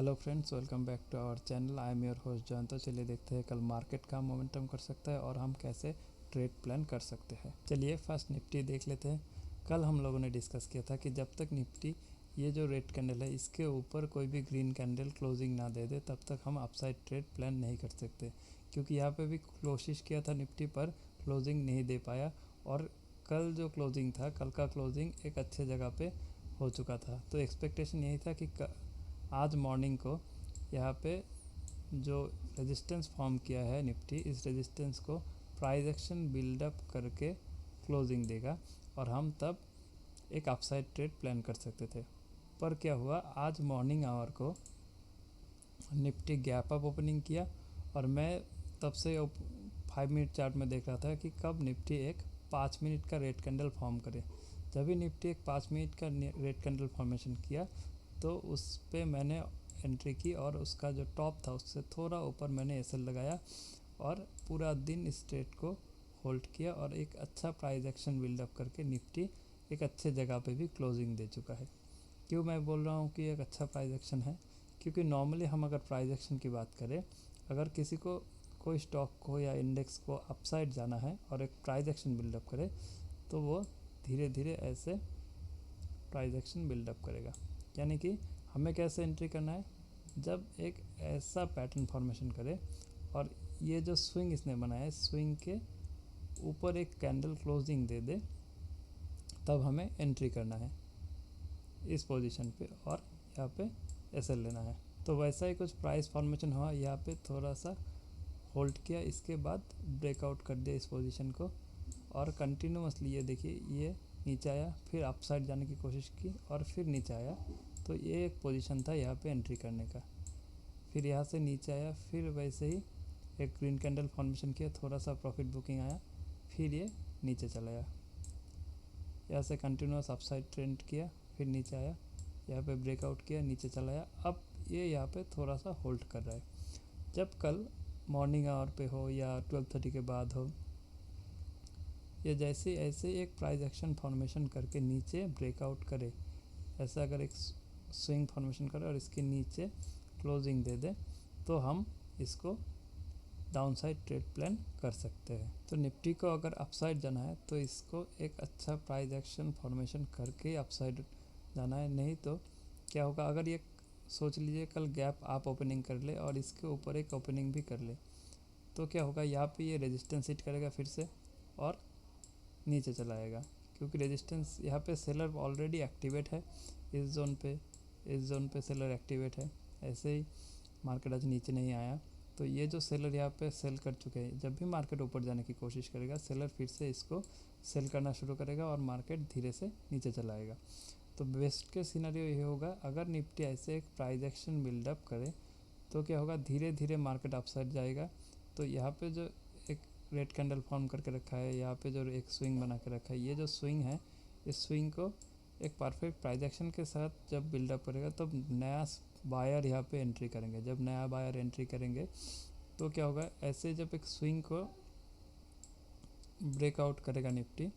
Hello friends, welcome back to our channel. I am your host John. तो चलिए देखते हैं कल मार्केट का मोमेंटम कर सकता है और हम कैसे ट्रेड प्लान कर सकते हैं। चलिए फर्स्ट निफ्टी देख लेते हैं। कल हम लोगों ने डिस्कस किया था कि जब तक निफ्टी ये जो रेड कैंडल है इसके ऊपर कोई भी ग्रीन कैंडल क्लोजिंग ना दे दे तब तक हम अपसाइड ट्रेड प्लान नहीं कर सकते, क्योंकि यहाँ पे भी कोशिश किया था निफ्टी पर क्लोजिंग नहीं दे पाया। और कल जो क्लोजिंग था, कल का क्लोजिंग एक अच्छे जगह पे हो चुका था। तो एक्सपेक्टेशन यही था कि आज मॉर्निंग को यहाँ पे जो रेजिस्टेंस फॉर्म किया है निफ्टी, इस रेजिस्टेंस को प्राइस एक्शन बिल्डअप करके क्लोजिंग देगा और हम तब एक अपसाइड ट्रेड प्लान कर सकते थे। पर क्या हुआ, आज मॉर्निंग आवर को निफ्टी गैप अप ओपनिंग किया और मैं तब से 5 मिनट चार्ट में देख रहा था कि कब निफ्टी एक 5 मिनट का रेड कैंडल फॉर्म करे। जब भी निफ्टी एक 5 मिनट का रेड कैंडल फॉर्मेशन किया तो उस पर मैंने एंट्री की और उसका जो टॉप था उससे थोड़ा ऊपर मैंने एसएल लगाया और पूरा दिन इस ट्रेड को होल्ड किया और एक अच्छा प्राइस एक्शन बिल्डअप करके निफ्टी एक अच्छे जगह पे भी क्लोजिंग दे चुका है। क्यों मैं बोल रहा हूँ कि एक अच्छा प्राइस एक्शन है, क्योंकि नॉर्मली हम अगर प्राइस एक्शन की बात करें, अगर किसी को कोई स्टॉक को या इंडेक्स को अपसाइड जाना है और एक प्राइस एक्शन बिल्डअप करे तो वो धीरे धीरे ऐसे प्राइस एक्शन बिल्डअप करेगा। यानी कि हमें कैसे एंट्री करना है, जब एक ऐसा पैटर्न फॉर्मेशन करे और ये जो स्विंग इसने बनाया है, स्विंग के ऊपर एक कैंडल क्लोजिंग दे दे, तब हमें एंट्री करना है इस पोजीशन पे और यहाँ पे एसएल लेना है। तो वैसा ही कुछ प्राइस फॉर्मेशन हुआ, यहाँ पे थोड़ा सा होल्ड किया, इसके बाद ब्रेकआउट कर दिया इस पोजीशन को और कंटिन्यूसली ये देखिए ये नीचे आया, फिर अपसाइड जाने की कोशिश की और फिर नीचे आया। तो ये एक पोजीशन था यहाँ पे एंट्री करने का। फिर यहाँ से नीचे आया, फिर वैसे ही एक ग्रीन कैंडल फॉर्मेशन किया, थोड़ा सा प्रॉफिट बुकिंग आया, फिर ये नीचे चला गया। यहाँ से कंटिन्यूस अपसाइड ट्रेंड किया, फिर नीचे आया, यहाँ पे ब्रेकआउट किया, नीचे चला गया। अब ये यहाँ पे थोड़ा सा होल्ड कर रहा है। जब कल मॉर्निंग आवर पे हो या 12:30 के बाद हो, ये जैसे ऐसे एक प्राइस एक्शन फॉर्मेशन करके नीचे ब्रेकआउट करे, ऐसा अगर एक स्विंग फॉर्मेशन करे और इसके नीचे क्लोजिंग दे दे तो हम इसको डाउनसाइड ट्रेड प्लान कर सकते हैं। तो निफ्टी को अगर अपसाइड जाना है तो इसको एक अच्छा प्राइस एक्शन फॉर्मेशन करके अपसाइड जाना है। नहीं तो क्या होगा, अगर ये सोच लीजिए कल गैप आप ओपनिंग कर ले और इसके ऊपर एक ओपनिंग भी कर ले, तो क्या होगा, यहाँ पे ये रेजिस्टेंस हिट करेगा फिर से और नीचे चला आएगा, क्योंकि रेजिस्टेंस यहाँ पे सेलर ऑलरेडी एक्टिवेट है। इस जोन पे सेलर एक्टिवेट है। ऐसे ही मार्केट आज नीचे नहीं आया तो ये जो सेलर यहाँ पे सेल कर चुके हैं, जब भी मार्केट ऊपर जाने की कोशिश करेगा सेलर फिर से इसको सेल करना शुरू करेगा और मार्केट धीरे से नीचे चला आएगा। तो बेस्ट के सिनेरियो ये होगा, अगर निफ्टी ऐसे एक प्राइस एक्शन बिल्डअप करे तो क्या होगा, धीरे धीरे मार्केट अपसाइड जाएगा। तो यहाँ पे जो एक रेड कैंडल फॉर्म करके रखा है, यहाँ पे जो एक स्विंग बना के रखा है, ये जो स्विंग है, इस स्विंग को एक परफेक्ट प्राइस एक्शन के साथ जब बिल्डअप करेगा तब नया बायर यहाँ पे एंट्री करेंगे। जब नया बायर एंट्री करेंगे तो क्या होगा, ऐसे जब एक स्विंग को ब्रेकआउट करेगा निफ्टी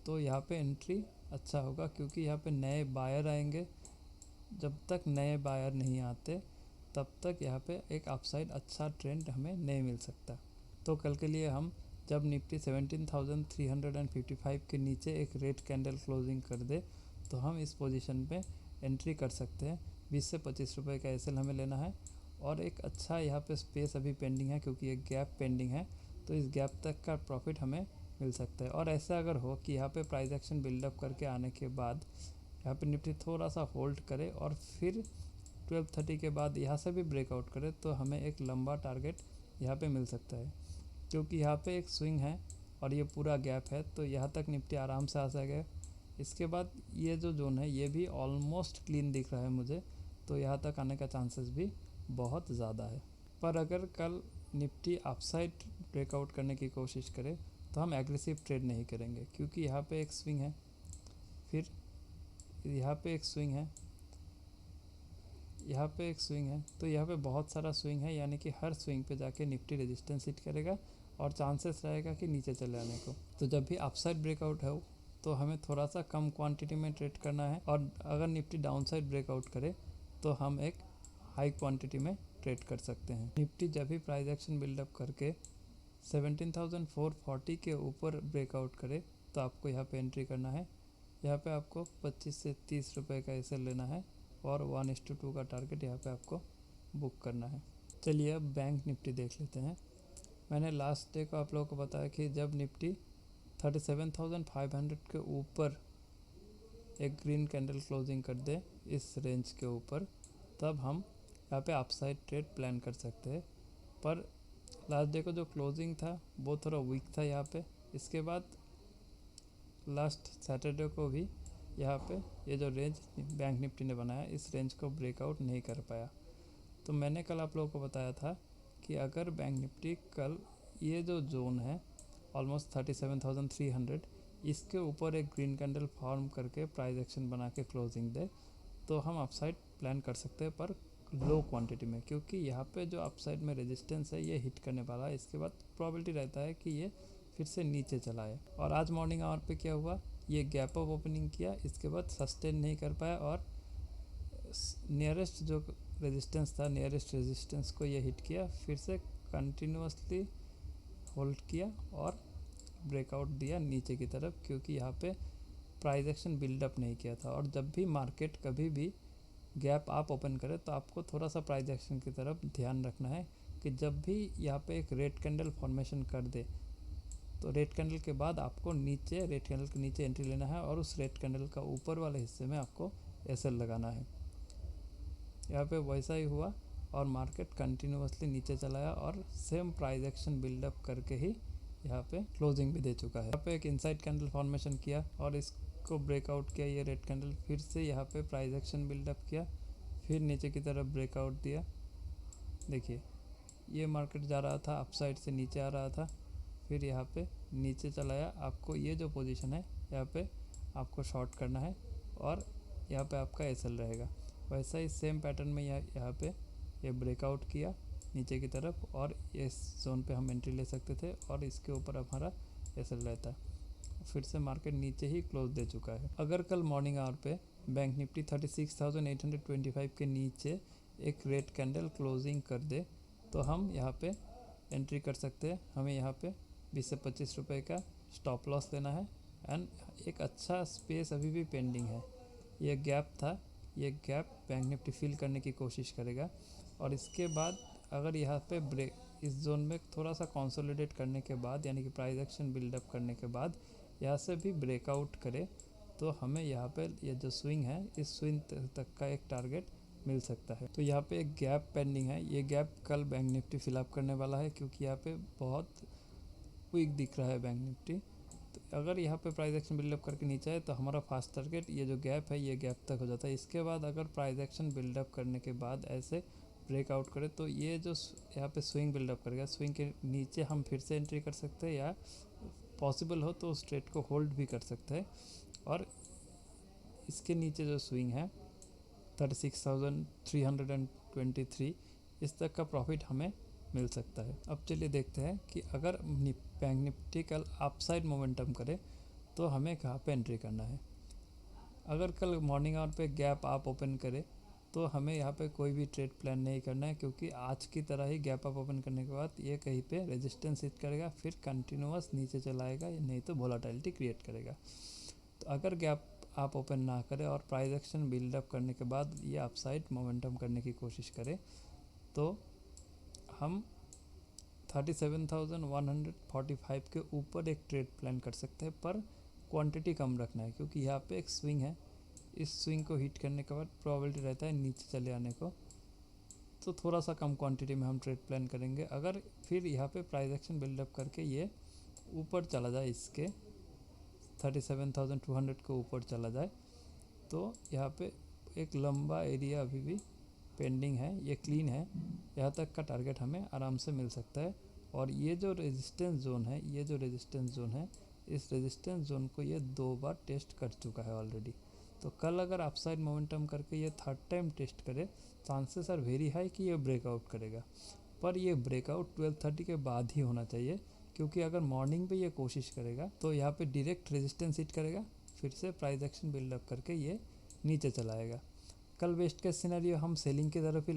तो यहाँ पे एंट्री अच्छा होगा, क्योंकि यहाँ पे नए बायर आएंगे। जब तक नए बायर नहीं आते तब तक यहाँ पे एक अपसाइड अच्छा ट्रेंड हमें नहीं मिल सकता। तो कल के लिए हम जब निफ्टी 17,355 के नीचे एक रेड कैंडल क्लोजिंग कर दे तो हम इस पोजीशन पे एंट्री कर सकते हैं। 20 से 25 रुपये का एसएल हमें लेना है और एक अच्छा यहाँ पे स्पेस अभी पेंडिंग है, क्योंकि एक गैप पेंडिंग है, तो इस गैप तक का प्रॉफिट हमें मिल सकता है। और ऐसा अगर हो कि यहाँ पे प्राइस एक्शन बिल्डअप करके आने के बाद यहाँ पे निफ्टी थोड़ा सा होल्ड करे और फिर 12:30 के बाद यहाँ से भी ब्रेकआउट करे तो हमें एक लंबा टारगेट यहाँ पे मिल सकता है, क्योंकि यहाँ पे एक स्विंग है और ये पूरा गैप है। तो यहाँ तक निफ्टी आराम से आ जाएगा। इसके बाद ये जो जोन है ये भी ऑलमोस्ट क्लीन दिख रहा है मुझे, तो यहाँ तक आने का चांसेस भी बहुत ज़्यादा है। पर अगर कल निफ्टी अपसाइड ब्रेकआउट करने की कोशिश करे तो हम एग्रेसिव ट्रेड नहीं करेंगे, क्योंकि यहाँ पे एक स्विंग है, फिर यहाँ पे एक स्विंग है, यहाँ पे एक स्विंग है, तो यहाँ पे बहुत सारा स्विंग है। यानी कि हर स्विंग पे जाके निफ्टी रेजिस्टेंस हिट करेगा और चांसेस रहेगा कि नीचे चले आने को। तो जब भी अपसाइड ब्रेकआउट हो तो हमें थोड़ा सा कम क्वांटिटी में ट्रेड करना है, और अगर निफ्टी डाउनसाइड ब्रेकआउट करे तो हम एक हाई क्वांटिटी में ट्रेड कर सकते हैं। निफ्टी जब भी प्राइस एक्शन बिल्डअप करके 17,440 के ऊपर ब्रेकआउट करे तो आपको यहाँ पे एंट्री करना है। यहाँ पे आपको 25 से 30 रुपए का एसएल लेना है और 1:2 का टारगेट यहाँ पे आपको बुक करना है। चलिए अब बैंक निफ्टी देख लेते हैं। मैंने लास्ट डे को आप लोगों को बताया कि जब निफ्टी 37,500 के ऊपर एक ग्रीन कैंडल क्लोजिंग कर दे इस रेंज के ऊपर, तब हम यहाँ पे अपसाइड ट्रेड प्लान कर सकते हैं। पर लास्ट डे को जो क्लोजिंग था वो थोड़ा वीक था यहाँ पे। इसके बाद लास्ट सैटरडे को भी यहाँ पे ये जो रेंज बैंक निफ्टी ने बनाया इस रेंज को ब्रेकआउट नहीं कर पाया। तो मैंने कल आप लोगों को बताया था कि अगर बैंक निफ्टी कल ये जो जोन है ऑलमोस्ट 37,300 इसके ऊपर एक ग्रीन कैंडल फॉर्म करके प्राइस एक्शन बना के क्लोजिंग दे तो हम अपसाइड प्लान कर सकते हैं, पर लो क्वांटिटी में, क्योंकि यहाँ पे जो अपसाइड में रेजिस्टेंस है ये हिट करने वाला है। इसके बाद प्रोबेबिलिटी रहता है कि ये फिर से नीचे चला है। और आज मॉर्निंग आवर पे क्या हुआ, ये गैप अप ओपनिंग किया, इसके बाद सस्टेन नहीं कर पाया और नियरेस्ट जो रेजिस्टेंस था नियरेस्ट रेजिस्टेंस को ये हिट किया, फिर से कंटिन्यूसली होल्ड किया और ब्रेकआउट दिया नीचे की तरफ, क्योंकि यहाँ पे प्राइस एक्शन बिल्डअप नहीं किया था। और जब भी मार्केट कभी भी गैप आप ओपन करे तो आपको थोड़ा सा प्राइस एक्शन की तरफ ध्यान रखना है कि जब भी यहाँ पे एक रेड कैंडल फॉर्मेशन कर दे तो रेड कैंडल के बाद आपको नीचे रेड कैंडल के नीचे एंट्री लेना है और उस रेड कैंडल का ऊपर वाले हिस्से में आपको एसएल लगाना है। यहाँ पे वैसा ही हुआ और मार्केट कंटिन्यूसली नीचे चलाया और सेम प्राइस एक्शन बिल्डअप करके ही यहाँ पे क्लोजिंग भी दे चुका है। यहाँ पे एक इनसाइड कैंडल फॉर्मेशन किया और इसको ब्रेकआउट किया ये रेड कैंडल, फिर से यहाँ पे प्राइस एक्शन बिल्डअप किया, फिर नीचे की तरफ ब्रेकआउट दिया। देखिए ये मार्केट जा रहा था अपसाइड से नीचे आ रहा था, फिर यहाँ पे नीचे चलाया। आपको ये जो पोजीशन है यहाँ पे आपको शॉर्ट करना है और यहाँ पे आपका एसएल रहेगा। वैसा ही सेम पैटर्न में यहाँ पे ये ब्रेकआउट किया नीचे की तरफ और इस जोन पे हम एंट्री ले सकते थे और इसके ऊपर हमारा एसएल रहता। फिर से मार्केट नीचे ही क्लोज दे चुका है। अगर कल मॉर्निंग आवर पे बैंक निफ्टी 36,825 के नीचे एक रेड कैंडल क्लोजिंग कर दे तो हम यहाँ पे एंट्री कर सकते हैं। हमें यहाँ पे 20 से 25 रुपए का स्टॉप लॉस लेना है एंड एक अच्छा स्पेस अभी भी पेंडिंग है। ये गैप था, ये गैप बैंक निफ्टी फिल करने की कोशिश करेगा और इसके बाद अगर यहाँ पे ब्रेक इस जोन में थोड़ा सा कंसोलिडेट करने के बाद यानी कि प्राइस एक्शन बिल्डअप करने के बाद यहाँ से भी ब्रेकआउट करे तो हमें यहाँ पे ये जो स्विंग है इस स्विंग तक का एक टारगेट मिल सकता है। तो यहाँ पे एक गैप पेंडिंग है, ये गैप कल बैंक निफ्टी फिलअप करने वाला है क्योंकि यहाँ पे बहुत वीक दिख रहा है बैंक निफ्टी। तो अगर यहाँ पे प्राइस एक्शन बिल्डअप करके नीचे आए तो हमारा फास्ट टारगेट ये जो गैप है ये गैप तक हो जाता है। इसके बाद अगर प्राइस एक्शन बिल्डअप करने के बाद ऐसे ब्रेकआउट करे तो ये जो यहाँ पे स्विंग बिल्डअप करेगा, स्विंग के नीचे हम फिर से एंट्री कर सकते हैं या पॉसिबल हो तो उस ट्रेड को होल्ड भी कर सकते हैं। और इसके नीचे जो स्विंग है 36,323 इस तक का प्रॉफिट हमें मिल सकता है। अब चलिए देखते हैं कि अगर बैंक निफ्टी कल अपसाइड मोमेंटम करे तो हमें कहाँ पे एंट्री करना है। अगर कल मॉर्निंग आवर पे गैप आप ओपन करे तो हमें यहाँ पे कोई भी ट्रेड प्लान नहीं करना है, क्योंकि आज की तरह ही गैप अप ओपन करने के बाद ये कहीं पे रेजिस्टेंस हिट करेगा, फिर कंटिन्यूअस नीचे चलाएगा, नहीं तो वोलेटिलिटी क्रिएट करेगा। तो अगर गैप आप ओपन ना करें और प्राइस एक्शन बिल्डअप करने के बाद ये अपसाइड मोमेंटम करने की कोशिश करें तो हम 37,145 के ऊपर एक ट्रेड प्लान कर सकते हैं, पर क्वांटिटी कम रखना है क्योंकि यहाँ पे एक स्विंग है। इस स्विंग को हिट करने के बाद प्रोबेबिलिटी रहता है नीचे चले आने को, तो थोड़ा सा कम क्वांटिटी में हम ट्रेड प्लान करेंगे। अगर फिर यहाँ पे प्राइस एक्शन बिल्डअप करके ये ऊपर चला जाए, इसके 37,200 के ऊपर चला जाए तो यहाँ पे एक लंबा एरिया अभी भी पेंडिंग है, ये क्लीन है, यहाँ तक का टारगेट हमें आराम से मिल सकता है। और ये जो रेजिस्टेंस जोन है, ये जो रेजिस्टेंस जोन है, इस रेजिस्टेंस जोन को ये 2 बार टेस्ट कर चुका है ऑलरेडी। तो कल अगर अपसाइड मोमेंटम करके ये 3rd टाइम टेस्ट करे, चांसेस आर वेरी हाई कि ये ब्रेकआउट करेगा। पर ये ब्रेकआउट 12:30 के बाद ही होना चाहिए, क्योंकि अगर मॉर्निंग पे ये कोशिश करेगा तो यहाँ पे डायरेक्ट रेजिस्टेंस हिट करेगा, फिर से प्राइस एक्शन बिल्डअप करके ये नीचे चलाएगा। कल बेस्ट केस सिनेरियो हम सेलिंग की तरफ ही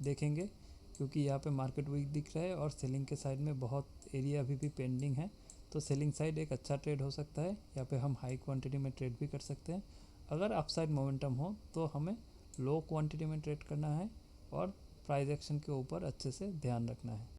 देखेंगे, क्योंकि यहाँ पे मार्केट वीक दिख रहा है और सेलिंग के साइड में बहुत एरिया अभी भी पेंडिंग है। तो सेलिंग साइड एक अच्छा ट्रेड हो सकता है, यहाँ पे हम हाई क्वांटिटी में ट्रेड भी कर सकते हैं। अगर अपसाइड मोमेंटम हो तो हमें लो क्वांटिटी में ट्रेड करना है और प्राइस एक्शन के ऊपर अच्छे से ध्यान रखना है।